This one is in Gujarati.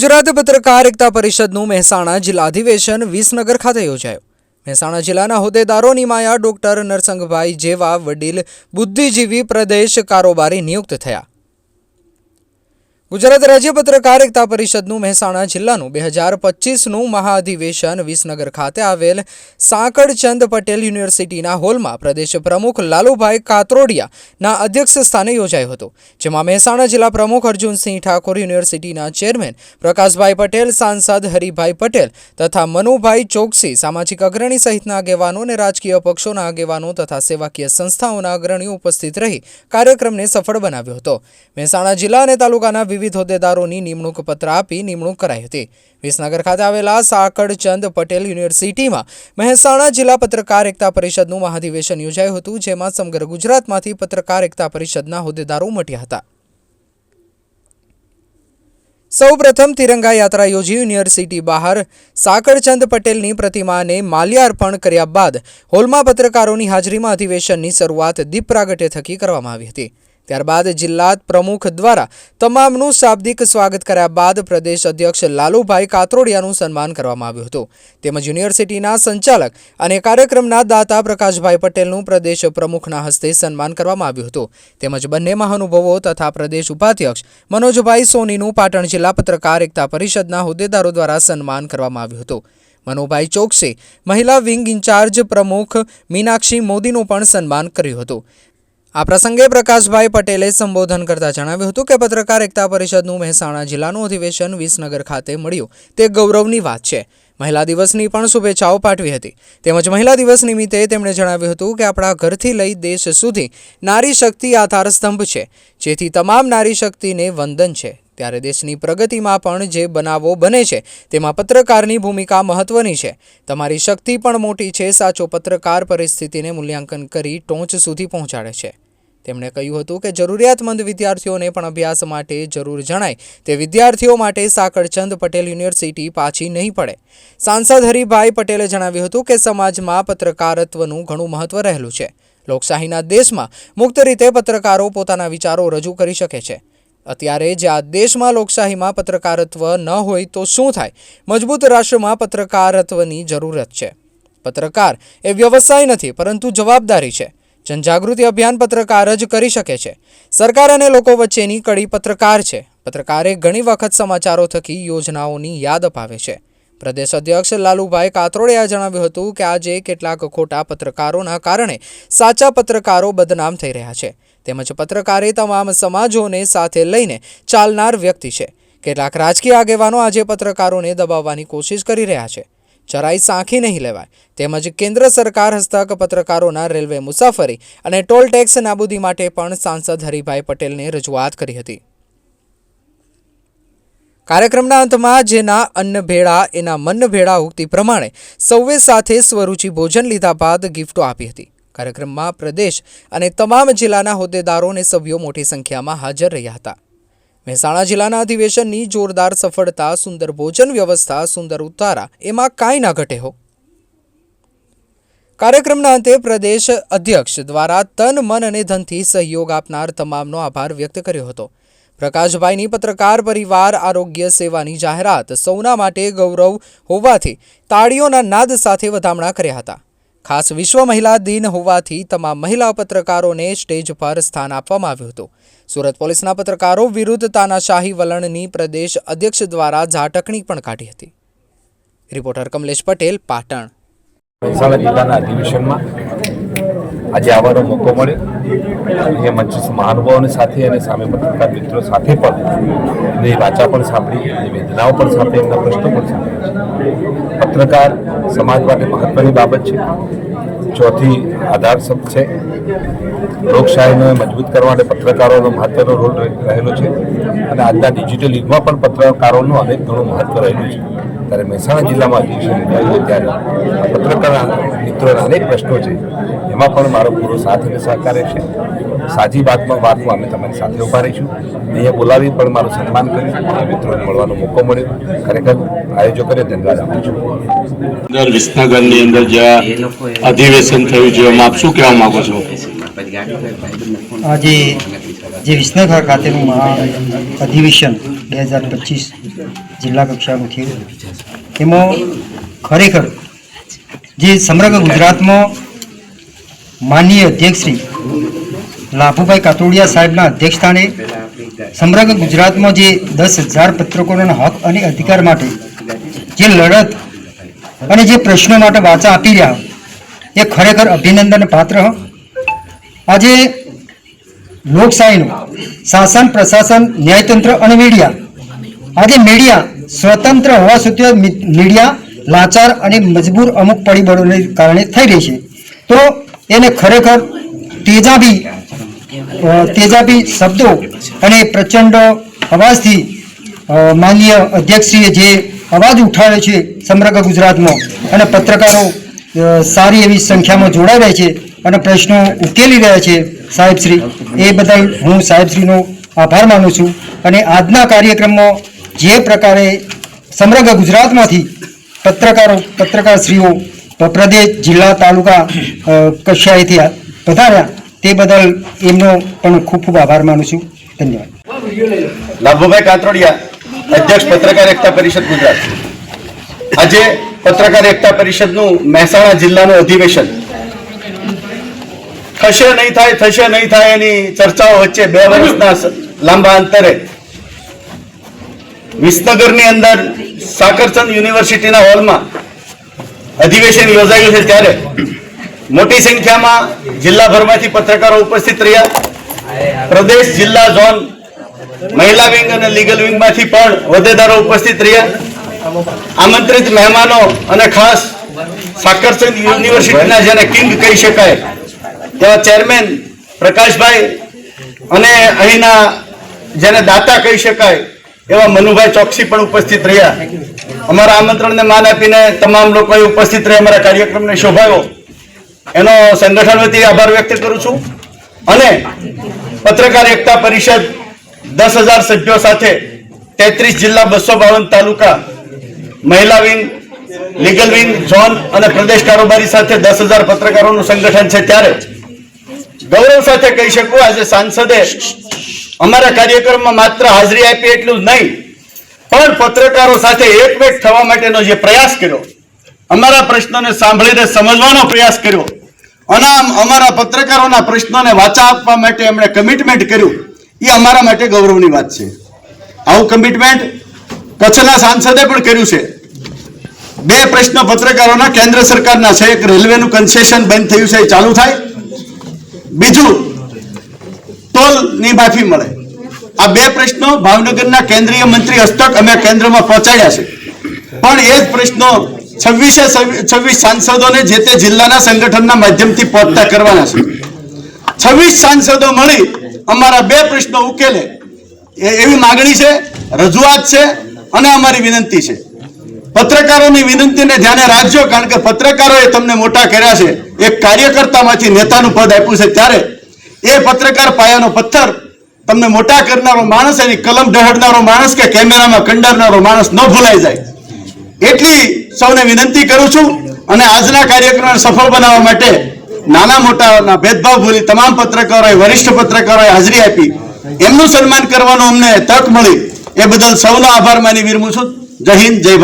ગુજરાત પત્રકાર એકતા પરિષદનું મહેસાણા જિલ્લા અધિવેશન વિસનગર ખાતે યોજાયું। મહેસાણા જિલ્લાના હોદ્દેદારો નિમાયા ડોક્ટર નરસંગભાઈ જેવા વડીલ બુદ્ધિજીવી પ્રદેશ કારોબારી નિયુક્ત થયા। ગુજરાત રાજ્ય પત્રકાર એકતા પરિષદનું મહેસાણા જિલ્લાનું 2025નું મહાઅધિવેશન વિસનગર ખાતે આવેલ સાંકળચંદ પટેલ યુનિવર્સિટીના હોલમાં પ્રદેશ પ્રમુખ લાલુભાઈ કાતરોડિયાના અધ્યક્ષ સ્થાને યોજાયું હતું, જેમાં મહેસાણા જિલ્લા પ્રમુખ અર્જુનસિંહ ઠાકોર, યુનિવર્સિટીના ચેરમેન પ્રકાશભાઈ પટેલ, સાંસદ હરિભાઈ પટેલ તથા મનુભાઈ ચોકસી, સામાજિક અગ્રણી સહિતના આગેવાનો અને રાજકીય પક્ષોના આગેવાનો તથા સેવાકીય સંસ્થાઓના અગ્રણીઓ ઉપસ્થિત રહી કાર્યક્રમને સફળ બનાવ્યો હતો। મહેસાણા જિલ્લા અને તાલુકાના વિવિધ હોદ્દેદારોની નિમણૂક પત્ર આપી નિમણૂક કરાઈ હતી। વિસનગર ખાતે આવેલા સાંકળચંદ પટેલ યુનિવર્સિટીમાં મહેસાણા જિલ્લા પત્રકાર એકતા પરિષદનું મહાઅધિવેશન યોજાયું હતું, જેમાં સમગ્ર ગુજરાતમાંથી પત્રકાર એકતા પરિષદના હોદ્દેદારો ઉમટ્યા હતા। સૌપ્રથમ તિરંગા યાત્રા યોજી યુનિવર્સિટી બહાર સાંકળચંદ પટેલની પ્રતિમાને માલ્યાર્પણ કર્યા બાદ હોલમાં પત્રકારોની હાજરીમાં અધિવેશનની શરૂઆત દીપ પ્રાગટ્ય થકી કરવામાં આવી હતી। ત્યારબાદ જિલ્લા પ્રમુખ દ્વારા તમામનું શાબ્દિક સ્વાગત કર્યા બાદ પ્રદેશ અધ્યક્ષ લાલુભાઈ કાતરોડિયાનું સન્માન કરવામાં આવ્યું હતું, તેમજ યુનિવર્સિટીના સંચાલક અને કાર્યક્રમના દાતા પ્રકાશભાઈ પટેલનું પ્રદેશ પ્રમુખના હસ્તે સન્માન કરવામાં આવ્યું હતું, તેમજ બંને મહાનુભાવો તથા પ્રદેશ ઉપાધ્યક્ષ મનોજભાઈ સોનીનું પાટણ જિલ્લા પત્રકાર એકતા પરિષદના હોદ્દેદારો દ્વારા સન્માન કરવામાં આવ્યું હતું। મનુભાઈ ચોકસી, મહિલા વિંગ ઇન્ચાર્જ પ્રમુખ મીનાક્ષી મોદીનું પણ સન્માન કર્યું હતું। આ પ્રસંગે પ્રકાશભાઈ પટેલે સંબોધન કરતા જણાવ્યું હતું કે પત્રકાર એકતા પરિષદનું મહેસાણા જિલ્લાનું અધિવેશન વિસનગર ખાતે મળ્યું તે ગૌરવની વાત છે। મહિલા દિવસની પણ શુભેચ્છાઓ પાઠવી હતી, તેમજ મહિલા દિવસ નિમિત્તે તેમણે જણાવ્યું હતું કે આપણા ઘરથી લઈ દેશ સુધી નારી શક્તિ આધાર સ્તંભ છે, જેથી તમામ નારી શક્તિને વંદન છે। ત્યારે દેશની પ્રગતિમાં પણ જે બનાવો બને છે તેમાં પત્રકારની ભૂમિકા મહત્વની છે। તમારી શક્તિ પણ મોટી છે। સાચો પત્રકાર પરિસ્થિતિને મૂલ્યાંકન કરી ટોચ સુધી પહોંચાડે છે। તેમણે કહ્યું હતું કે જરૂરિયાતમંદ વિદ્યાર્થીઓને પણ અભ્યાસ માટે જરૂર જણાય તે વિદ્યાર્થીઓ માટે સાંકળચંદ પટેલ યુનિવર્સિટી પાછી નહીં પડે। સાંસદ હરિભાઈ પટેલે જણાવ્યું હતું કે સમાજમાં પત્રકારત્વનું ઘણું મહત્વ રહેલું છે। લોકશાહીના દેશમાં મુક્ત રીતે પત્રકારો પોતાના વિચારો રજૂ કરી શકે છે। અત્યારે જે આ દેશમાં લોકશાહીમાં પત્રકારત્વ ન હોય તો શું થાય? મજબૂત રાષ્ટ્રમાં પત્રકારત્વની જરૂરત છે। પત્રકાર એ વ્યવસાય નથી, પરંતુ જવાબદારી છે। જનજાગૃતિ અભિયાન પત્રકાર જ કરી શકે છે। સરકાર અને લોકો વચ્ચેની કડી પત્રકાર છે। પત્રકારે ઘણી વખત સમાચારો થકી યોજનાઓની યાદ અપાવે છે। પ્રદેશ અધ્યક્ષ લાલુભાઈ કાતરોડિયાએ જણાવ્યું હતું કે આજે કેટલાક ખોટા પત્રકારોના કારણે સાચા પત્રકારો બદનામ થઈ રહ્યા છે, તેમજ પત્રકારે તમામ સમાજોને સાથે લઈને ચાલનાર વ્યક્તિ છે। કેટલાક રાજકીય આગેવાનો આજે પત્રકારોને દબાવવાની કોશિશ કરી રહ્યા છે, જરાય સાંખી નહીં લેવાય। તેમજ કેન્દ્ર સરકાર હસ્તક પત્રકારોના રેલવે મુસાફરી અને ટોલ ટેક્સ નાબૂદી માટે પણ સાંસદ હરિભાઈ પટેલને રજૂઆત કરી હતી। કાર્યક્રમના અંતમાં જેના અન્ન ભેળા એના મન ભેળા ઉક્તિ પ્રમાણે સૌએ સાથે સ્વરૂચિ ભોજન લીધા બાદ ગિફ્ટો આપી હતી। કાર્યક્રમમાં પ્રદેશ અને તમામ જિલ્લાના હોદ્દેદારો અને સભ્યો મોટી સંખ્યામાં હાજર રહ્યા હતા। મહેસાણા જિલ્લાના અધિવેશનની જોરદાર સફળતા, સુંદર ભોજન વ્યવસ્થા, સુંદર ઉતારા એમાં કાંઈ ના ઘટે હો। કાર્યક્રમના અંતે પ્રદેશ અધ્યક્ષ દ્વારા તન, મન અને ધનથી સહયોગ આપનાર તમામનો આભાર વ્યક્ત કર્યો હતો। પ્રકાશભાઈની પત્રકાર પરિવાર આરોગ્ય સેવાની જાહેરાત સૌના માટે ગૌરવ હોવાથી તાળીઓના નાદ સાથે વધામણા કર્યા હતા। ખાસ વિશ્વ મહિલા દિન હોવાથી તમામ મહિલા પત્રકારોને સ્ટેજ પર સ્થાન આપવામાં આવ્યું હતું। સુરત પોલીસના પત્રકારો વિરુદ્ધ તાનાશાહી વલણની પ્રદેશ અધ્યક્ષ દ્વારા ઝાટકણી પણ કાઢી હતી। રિપોર્ટર કમલેશ પટેલ, પાટણ। મહેસાણા જિલ્લાના અધિવેશનમાં આજે આવવાનો મોકો મળ્યો। એ મંચ મહાનુભાવોની સાથે અને સામે પત્રકાર મિત્રો સાથે પણ એની વાચા પણ સાંભળી, એની વેદનાઓ પણ સાંભળી, એમના પ્રશ્નો પણ સાંભળ્યા। પત્રકાર સમાજ માટે મહત્વની બાબત છે। ચોથી આધાર સ્તંભ છે। લોકશાહીને મજબૂત કરવા માટે પત્રકારોનો મહત્વનો રોલ રહેલો છે અને આજના ડિજિટલ યુગમાં પણ પત્રકારોનું અનેક ઘણું મહત્વ રહેલું છે। ત્યારે મહેસાણા જિલ્લામાં અધિવેશન યોજાયું ત્યારે પત્રકાર મિત્રોના અનેક પ્રશ્નો છે, એમાં પણ મારો પૂરો સાથ અને સહકાર છે। સાચી વાતમાં અમે તમારી સાથે ઉભા રહીશું। અહીંયા બોલાવી પણ મારું સન્માન કર્યું, મિત્રોને મળવાનો મોકો મળ્યો। ખરેખર આયોજકોને ધન્યવાદ આપું છું। વિસનગરની અંદર જ્યાં અધિવેશન થયું છે, એમાં આપ શું કહેવા માંગો છો? આજે જે વિસનગર ખાતેનું અધિવેશન 2025 જિલ્લા કક્ષાનું થયું એમાં ખરેખર જે સમગ્ર ગુજરાતમાં માનનીય અધ્યક્ષ શ્રી લાભુભાઈ કાતોડિયા સાહેબના અધ્યક્ષસ્થાને સમગ્ર ગુજરાતમાં જે 10,000 પત્રકારોના હક અને અધિકાર માટે જે લડત અને જે પ્રશ્નો માટે વાચા આપી રહ્યા એ ખરેખર અભિનંદન પાત્ર. આજે લોકશાહીનું શાસન, પ્રશાસન, ન્યાયતંત્ર અને મીડિયા, આજે મીડિયા સ્વતંત્ર હોવા છતાં મીડિયા લાચાર અને મજબૂર અમુક પરિબળોને કારણે થઈ રહી છે. તો એને ખરેખર તેજાબી શબ્દો અને પ્રચંડ અવાજથી માનનીય અધ્યક્ષશ્રીએ જે અવાજ ઉઠાવ્યો છે સમગ્ર ગુજરાતમાં અને પત્રકારો સારી એવી સંખ્યામાં જોડાઈ રહ્યા છે અને પ્રશ્નો ઉકેલી રહ્યા છે સાહેબશ્રી, એ બદલ હું સાહેબશ્રીનો આભાર માનું છું. અને આજના કાર્યક્રમમાં જે પ્રકારે સમગ્ર ગુજરાતમાંથી પત્રકારશ્રીઓ પ્રદેશ, જિલ્લા, તાલુકા કક્ષાએથી પધાર્યા તે બદલ એમનો પણ ખૂબ ખૂબ આભાર માનું છું. ધન્યવાદ. લાભુભાઈ કાતરોડિયા, અધ્યક્ષ પત્રકાર એકતા પરિષદ ગુજરાત. આજે પત્રકાર એકતા પરિષદનું મહેસાણા જિલ્લાનું અધિવેશન થશે નહીં થાય એની ચર્ચાઓ વચ્ચે 2 વર્ષના લાંબા અંતરે વિસનગરની અંદર સાકરચંદ યુનિવર્સિટીના હોલમાં અધિવેશન યોજાયું છે. ત્યારે મોટી સંખ્યામાં જિલ્લાભરમાંથી પત્રકારો ઉપસ્થિત રહ્યા. પ્રદેશ, જિલ્લા, ઝોન, મહિલા વિંગ અને લીગલ વિંગમાંથી પણ હોદ્દેદારો ઉપસ્થિત રહ્યા. આમંત્રિત મહેમાનો અને ખાસ સાકરચંદ યુનિવર્સિટીના જેને કિંગ કહી શકાય તેવા ચેરમેન પ્રકાશભાઈ અને અહીંના જેને દાતા કહી શકાય એવા મનુભાઈ ચોકસી પણ ઉપસ્થિત રહ્યા. અમારા આમંત્રણને માન આપીને તમામ લોકોએ ઉપસ્થિત રહી અમારા કાર્યક્રમને શોભાયો એનો સંગઠન વતી આભાર વ્યક્ત કરું છું. અને પત્રકાર એકતા પરિષદ 10,000 સભ્યો સાથે 33 જિલ્લા, 252 તાલુકા, મહિલા વિંગ, લીગલ વિંગ, ઝોન અને પ્રદેશ કારોબારી સાથે 10,000 પત્રકારોનું સંગઠન છે. ત્યારે ગૌરવ સાથે કહી શકું આજે સાંસદે અમારા કાર્યક્રમમાં માત્ર હાજરી આપી એટલું જ નહીં પણ પત્રકારો સાથે એકવેટ થવા માટેનો જે પ્રયાસ કર્યો, અમારા પ્રશ્નોને સાંભળીને સમજવાનો પ્રયાસ કર્યો અને અમારા પત્રકારોના પ્રશ્નોને વાચા આપવા માટે એમણે કમિટમેન્ટ કર્યું, એ અમારા માટે ગૌરવની વાત છે. આવું કમિટમેન્ટ કચ્છના સાંસદે પણ કર્યું છે. 2 પ્રશ્નો પત્રકારોના કેન્દ્ર સરકારના છે. એક રેલવેનું કન્સેશન બંધ થયું છે, એ ચાલુ થાય. બીજું ટોલની માફી મળે. આ 2 પ્રશ્નો ભાવનગરના કેન્દ્રીય મંત્રી હસ્તક અમે કેન્દ્રમાં પહોંચાડ્યા છે. પણ એ જ પ્રશ્નો 26 સાંસદોને જે તે જિલ્લાના સંગઠનના માધ્યમથી પહોંચતા કરવાના છે. 26 સાંસદો મળી અમારા 2 પ્રશ્નો ઉકેલે એવી માગણી છે, રજૂઆત છે અને અમારી વિનંતી છે. પત્રકારોની વિનંતીને ધ્યાને રાખજો, કારણ કે પત્રકારોએ તમને મોટા કર્યા છે. એક કાર્યકર્તામાંથી નેતાનું પદ આપ્યું છે. ત્યારે એ પત્રકાર પાયાનો પથ્થર, તમને મોટા કરનારો માણસ, એની કલમ ઢહડનારો માણસ કે કેમેરામાં કંડારનારો માણસ ન ભૂલાઈ જાય એટલી સૌને વિનંતી કરું છું. અને આજના કાર્યક્રમને સફળ બનાવવા માટે નાના મોટાના ભેદભાવ ભૂલી તમામ પત્રકારોએ, વરિષ્ઠ પત્રકારોએ હાજરી આપી એમનું સન્માન કરવાનો અમને તક મળી એ બદલ સૌનો આભાર માની વિરમું છું. જય હિન્દ, જય ભારત.